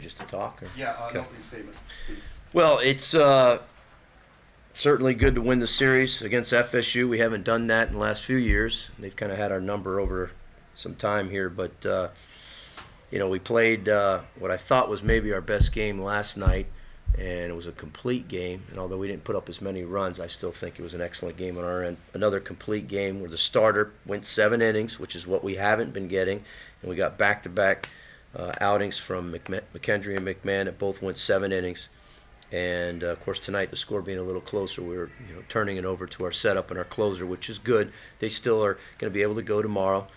Just to talk? Or? Yeah, an Okay. opening statement, please. Well, it's certainly good to win the series against FSU. We haven't done that in the last few years. They've kind of had our number over some time here, but we played what I thought was maybe our best game last night, and it was a complete game. And although we didn't put up as many runs, I still think it was an excellent game on our end. Another complete game where the starter went 7 innings, which is what we haven't been getting, and we got back-to-back outings from McKendry and McMahon that both went 7 innings. And of course tonight, the score being a little closer, we were turning it over to our setup and our closer, which is good. They still are going to be able to go tomorrow.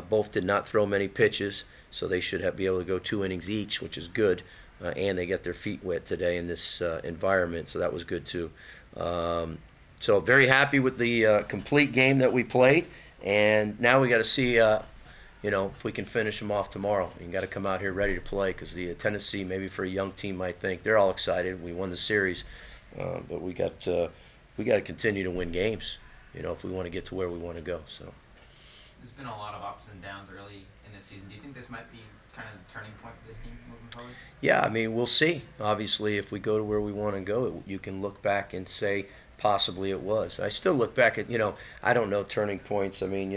Both did not throw many pitches, so they should be able to go 2 innings each, which is good. And they get their feet wet today in this environment, so that was good too. So very happy with the complete game that we played, and now we got to see if we can finish them off tomorrow. You got to come out here ready to play, because the Tennessee, maybe for a young team, might think they're all excited. We won the series, but we got to continue to win games, if we want to get to where we want to go. So there's been a lot of ups and downs early in this season. Do you think this might be kind of the turning point for this team moving forward? Yeah, I mean, we'll see. Obviously, if we go to where we want to go, you can look back and say possibly it was. I still look back at, I don't know turning points. I mean,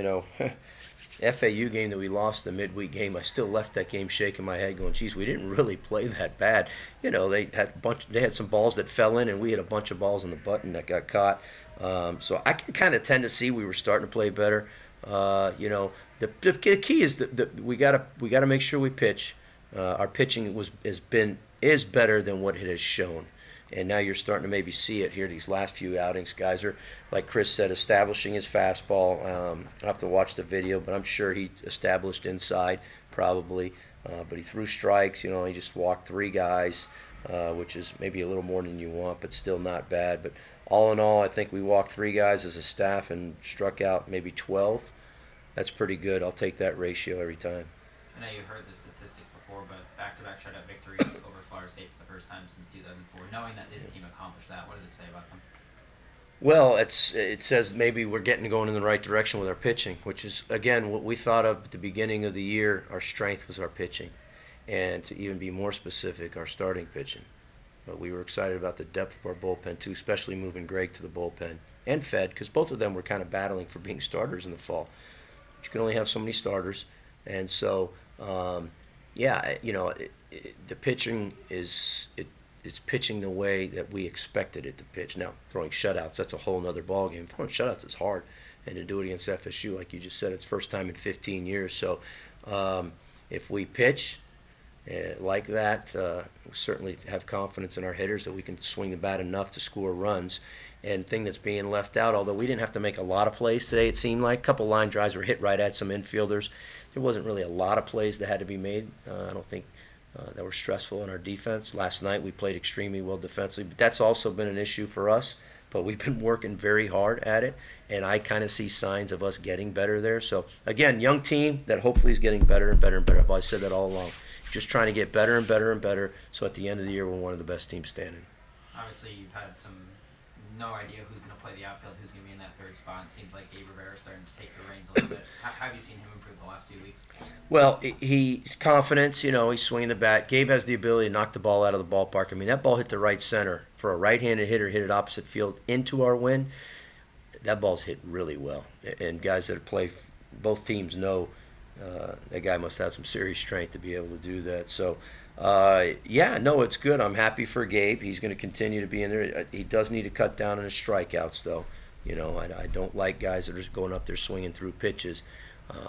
FAU game that we lost, the midweek game, I still left that game shaking my head going, geez, we didn't really play that bad. They had some balls that fell in, and we had a bunch of balls in the button that got caught. So I can kind of tend to see we were starting to play better. The key is that we gotta make sure we pitch. Our pitching is better than what it has shown. And now you're starting to maybe see it here these last few outings. Guys are, like Chris said, establishing his fastball. I'll have to watch the video, but I'm sure he established inside probably. But he threw strikes. He just walked 3 guys, which is maybe a little more than you want, but still not bad. But all in all, I think we walked 3 guys as a staff and struck out maybe 12. That's pretty good. I'll take that ratio every time. I know you heard the statistic before, but back-to-back shutout victories over Florida State for the first time since 2004. Knowing that this team accomplished that, what does it say about them? Well, it says maybe we're going in the right direction with our pitching, which is, again, what we thought of at the beginning of the year. Our strength was our pitching, and to even be more specific, our starting pitching. But we were excited about the depth of our bullpen, too, especially moving Greg to the bullpen and Fed, because both of them were kind of battling for being starters in the fall. But you can only have so many starters, and so the pitching it's pitching the way that we expected it to pitch. Now, throwing shutouts, that's a whole other ballgame. Throwing shutouts is hard, and to do it against FSU, like you just said, it's first time in 15 years. So if we pitch like that, we certainly have confidence in our hitters that we can swing the bat enough to score runs. And thing that's being left out, although we didn't have to make a lot of plays today, it seemed like a couple line drives were hit right at some infielders. There wasn't really a lot of plays that had to be made. I don't think that were stressful in our defense. Last night we played extremely well defensively, but that's also been an issue for us. But we've been working very hard at it, and I kind of see signs of us getting better there. So, again, young team that hopefully is getting better and better and better. I've always said that all along. Just trying to get better and better and better, so at the end of the year we're one of the best teams standing. Obviously, you've had no idea who's going to play the outfield, who's going to be in that third spot. It seems like Gabe Rivera is starting to take the reins a little bit. How have you seen him improve the last few weeks? Well, he's confidence, he's swinging the bat. Gabe has the ability to knock the ball out of the ballpark. I mean, that ball hit the right center. For a right-handed hitter, hit it opposite field into our win, that ball's hit really well. And guys that play both teams know that guy must have some serious strength to be able to do that. So, it's good. I'm happy for Gabe. He's going to continue to be in there. He does need to cut down on his strikeouts, though. I don't like guys that are just going up there swinging through pitches.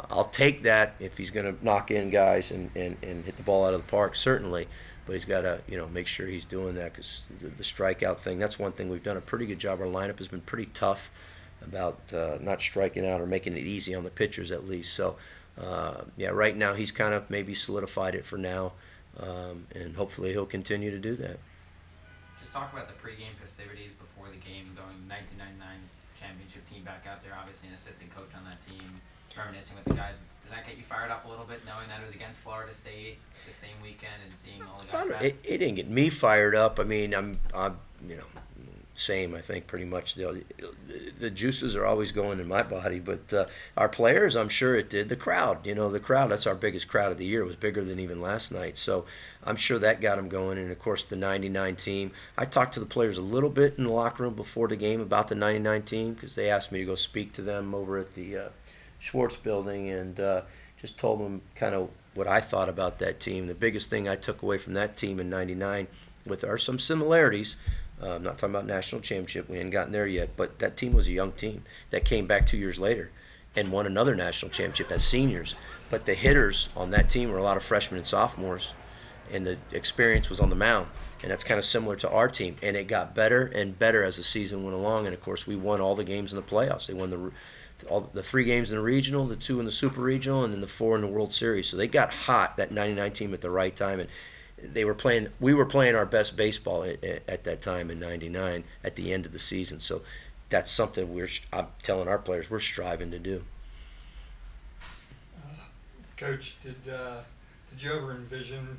I'll take that if he's going to knock in guys and hit the ball out of the park, certainly. But he's got to, make sure he's doing that, because the strikeout thing, that's one thing we've done a pretty good job. Our lineup has been pretty tough about not striking out or making it easy on the pitchers at least. So, right now he's kind of maybe solidified it for now, and hopefully he'll continue to do that. Just talk about the pregame festivities before the game, going 1999 championship team back out there, obviously an assistant coach on that team, reminiscing with the guys. Did that get you fired up a little bit, knowing that it was against Florida State the same weekend and seeing all the guys back? It didn't get me fired up. I mean, I'm same, I think, pretty much. The juices are always going in my body, but our players, I'm sure it did. The crowd, the crowd, that's our biggest crowd of the year. It was bigger than even last night. So I'm sure that got them going. And, of course, the 99 team. I talked to the players a little bit in the locker room before the game about the 99 team because they asked me to go speak to them over at the Schwartz building, and just told them kind of what I thought about that team. The biggest thing I took away from that team in 99, with our some similarities, I'm not talking about national championship, we hadn't gotten there yet, but that team was a young team that came back 2 years later and won another national championship as seniors. But the hitters on that team were a lot of freshmen and sophomores, and the experience was on the mound. And that's kind of similar to our team. And it got better and better as the season went along. And, of course, we won all the games in the playoffs. They won the 3 games in the regional, the 2 in the super regional, and then the 4 in the World Series. So they got hot, that 99 team, at the right time. And we were playing our best baseball at that time in 99 at the end of the season. So that's something I'm telling our players we're striving to do. Coach, did you ever envision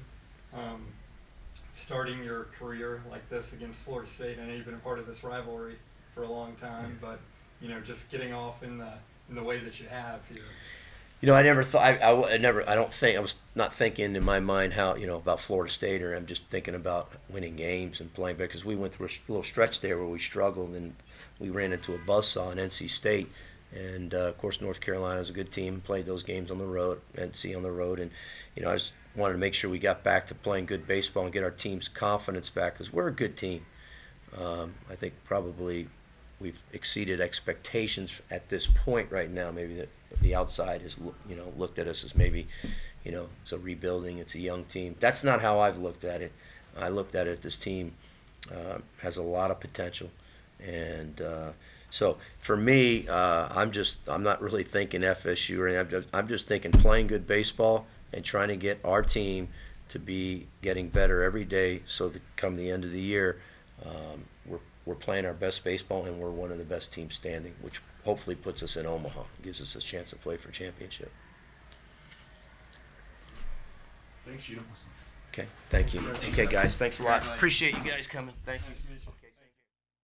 starting your career like this against Florida State? I know you've been a part of this rivalry for a long time, but just getting off in the way that you have here. I never thought. I don't think. I was not thinking in my mind how about Florida State, or I'm just thinking about winning games and playing better, because we went through a little stretch there where we struggled and we ran into a buzzsaw in NC State, and of course North Carolina was a good team. Played those games on the road, NC on the road, and I just wanted to make sure we got back to playing good baseball and get our team's confidence back, because we're a good team. I think probably we've exceeded expectations at this point right now. Maybe that the outside has looked at us as maybe it's a rebuilding, it's a young team. That's not how I've looked at it. I looked at it, this team has a lot of potential, and so for me, I'm not really thinking FSU or anything. I'm just thinking playing good baseball and trying to get our team to be getting better every day, so that come the end of the year, we're playing our best baseball and we're one of the best teams standing, which hopefully puts us in Omaha, gives us a chance to play for a championship. Thanks, Gino. Okay, thank you. Thanks, Okay, guys, thanks a lot. Congratulations. Appreciate you guys coming. Thank you. Nice to meet you. Okay.